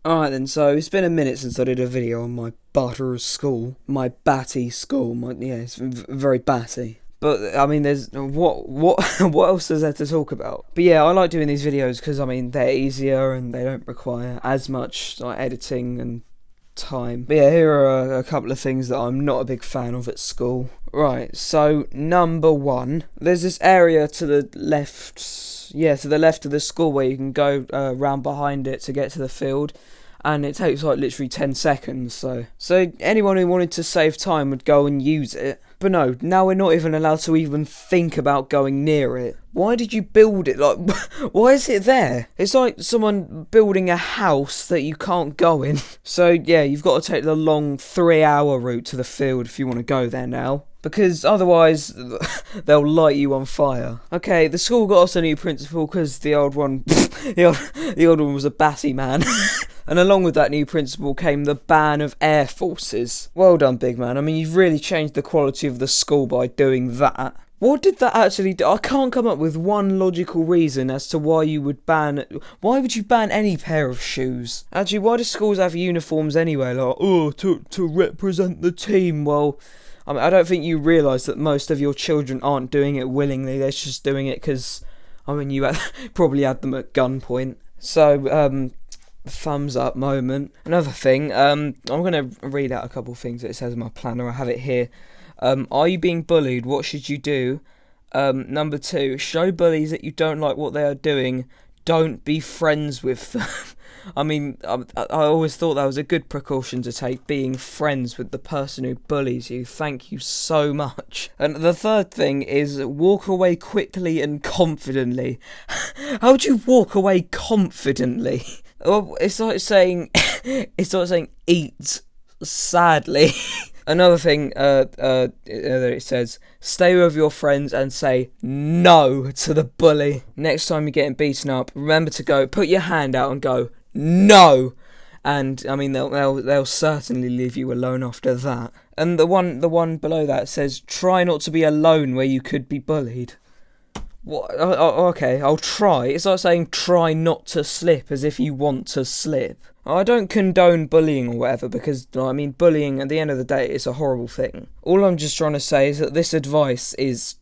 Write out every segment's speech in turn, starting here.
Alright then, so it's been a minute since I did a video on my butter school. My batty school. It's very batty. But, I mean, there's... What else is there to talk about? But yeah, I like doing these videos because, I mean, they're easier and they don't require as much, like, editing and time. But yeah, here are a couple of things that I'm not a big fan of at school. Right, so, number one. There's this area to the left... Yeah, to the left of the school where you can go round behind it to get to the field. And it takes like literally 10 seconds, so anyone who wanted to save time would go and use it. But no, now we're not even allowed to even think about going near it. Why did you build it? Like, why is it there? It's like someone building a house that you can't go in. So yeah, you've got to take the long 3-hour route to the field if you want to go there now. Because otherwise, they'll light you on fire. Okay, the school got us a new principal because the old one, the old one was a batty man. And along with that new principal came the ban of air forces. Well done, big man. I mean, you've really changed the quality of the school by doing that. What did that actually do? I can't come up with one logical reason as to why you would ban... Why would you ban any pair of shoes? Actually, why do schools have uniforms anyway? Like, oh, to represent the team. Well, I mean, I don't think you realise that most of your children aren't doing it willingly. They're just doing it because, I mean, you probably had them at gunpoint. So, thumbs up moment. Another thing, I'm going to read out a couple of things that it says in my planner. I have it here. Are you being bullied? What should you do? Number 2, show bullies that you don't like what they are doing. Don't be friends with them. I mean, I always thought that was a good precaution to take, being friends with the person who bullies you. Thank you so much. And the third thing is walk away quickly and confidently. How would you walk away confidently? Well, it's like saying eat sadly. Another thing that it says, stay with your friends and say no to the bully. Next time you're getting beaten up, remember to go, put your hand out and go, no. And I mean, they'll certainly leave you alone after that. And the one below that says, try not to be alone where you could be bullied. What? Okay, I'll try. It's like saying try not to slip as if you want to slip. I don't condone bullying or whatever because, I mean, bullying at the end of the day is a horrible thing. All I'm just trying to say is that this advice is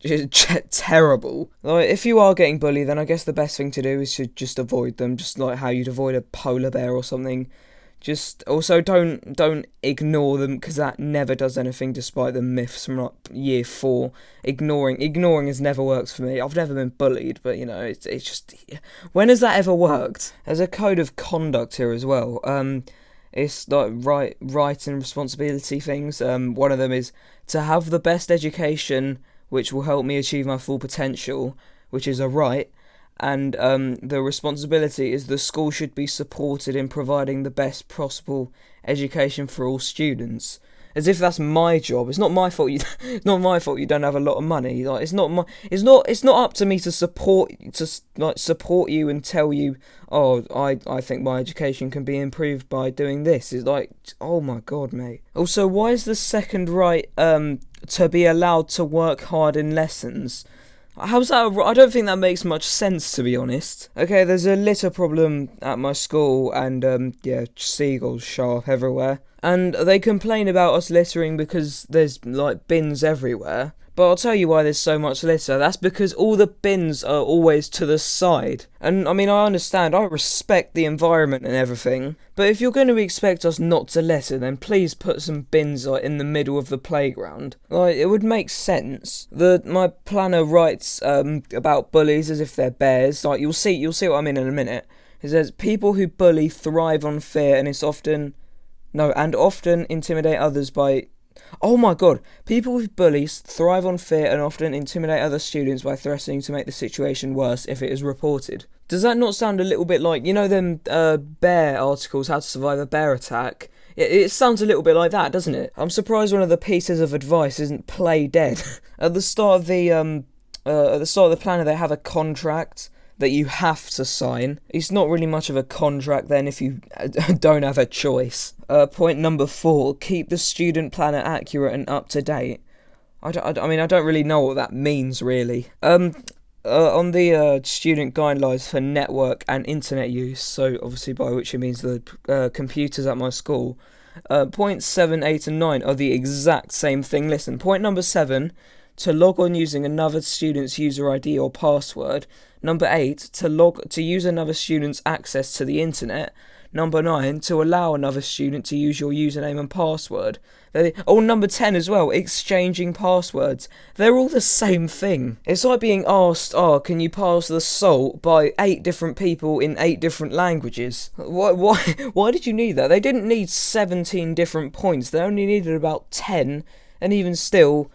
terrible. Like, if you are getting bullied, then I guess the best thing to do is to just avoid them, just like how you'd avoid a polar bear or something. Just also don't ignore them because that never does anything, despite the myths from like year 4. Ignoring has never worked for me. I've never been bullied, but you know, it's just, when has that ever worked? There's a code of conduct here as well. It's like right and responsibility things. One of them is to have the best education, which will help me achieve my full potential, which is a right. And the responsibility is the school should be supported in providing the best possible education for all students. As if that's my job. It's not my fault. Not my fault. You don't have a lot of money. Like, it's not up to me to support you and tell you, oh, I think my education can be improved by doing this. It's like, oh my god, mate. Also, why is the second right to be allowed to work hard in lessons? How's that? I don't think that makes much sense, to be honest. Okay, there's a litter problem at my school, and seagulls show up everywhere. And they complain about us littering because there's like bins everywhere. But I'll tell you why there's so much litter. That's because all the bins are always to the side. And I mean, I understand, I respect the environment and everything. But if you're going to expect us not to litter, then please put some bins like in the middle of the playground. Like, it would make sense. My planner writes about bullies as if they're bears. Like, you'll see what I mean in a minute. It says people who bully thrive on fear and often intimidate others by... Oh my god, people with bullies thrive on fear and often intimidate other students by threatening to make the situation worse if it is reported. Does that not sound a little bit like, you know them bear articles, how to survive a bear attack? It sounds a little bit like that, doesn't it? I'm surprised one of the pieces of advice isn't play dead. At the start of the planner they have a contract that you have to sign. It's not really much of a contract then if you don't have a choice. Point number 4, keep the student planner accurate and up to date. I don't really know what that means, really. on the student guidelines for network and internet use, so obviously by which it means the computers at my school, points 7, 8 and 9 are the exact same thing. Listen, point number 7, to log on using another student's user ID or password. Number 8, to use another student's access to the internet. Number 9, to allow another student to use your username and password. Number 10 as well, exchanging passwords. They're all the same thing. It's like being asked, can you pass the salt by 8 different people in 8 different languages? Why did you need that? They didn't need 17 different points. They only needed about 10, and even still,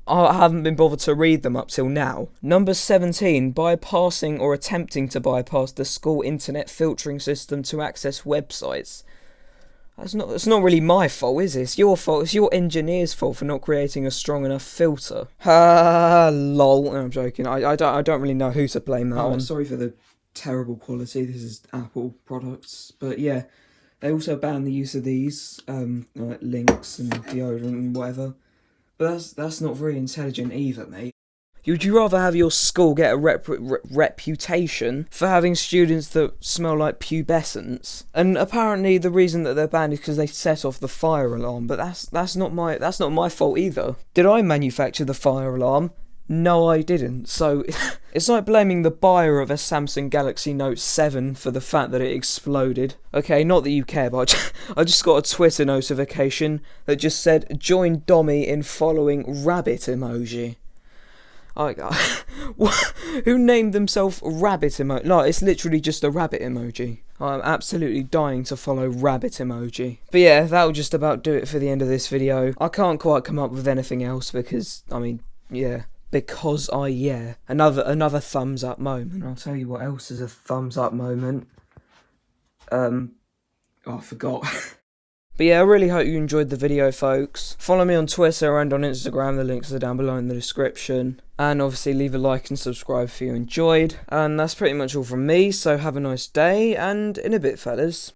I haven't been bothered to read them up till now. Number 17, bypassing or attempting to bypass the school internet filtering system to access websites. It's not really my fault, is it? It's your fault. It's your engineer's fault for not creating a strong enough filter. Lol. No, I'm joking. I don't really know who to blame that on. Sorry for the terrible quality. This is Apple products, but yeah, they also ban the use of these like links and deodorant and whatever. But that's not very intelligent either, mate. Would you rather have your school get a reputation for having students that smell like pubescents? And apparently the reason that they're banned is because they set off the fire alarm. But that's not my fault either. Did I manufacture the fire alarm? No, I didn't. So it's like blaming the buyer of a Samsung Galaxy Note 7 for the fact that it exploded. Okay, not that you care, but I just got a Twitter notification that just said, join Dommy in following rabbit emoji. Who named themselves rabbit emoji? No, it's literally just a rabbit emoji. I'm absolutely dying to follow rabbit emoji. But yeah, that'll just about do it for the end of this video. I can't quite come up with anything else because, another thumbs up moment. I'll tell you what else is a thumbs up moment. I forgot. But yeah, I really hope you enjoyed the video, folks. Follow me on Twitter and on Instagram, the links are down below in the description. And obviously leave a like and subscribe if you enjoyed. And that's pretty much all from me, so have a nice day, and in a bit, fellas.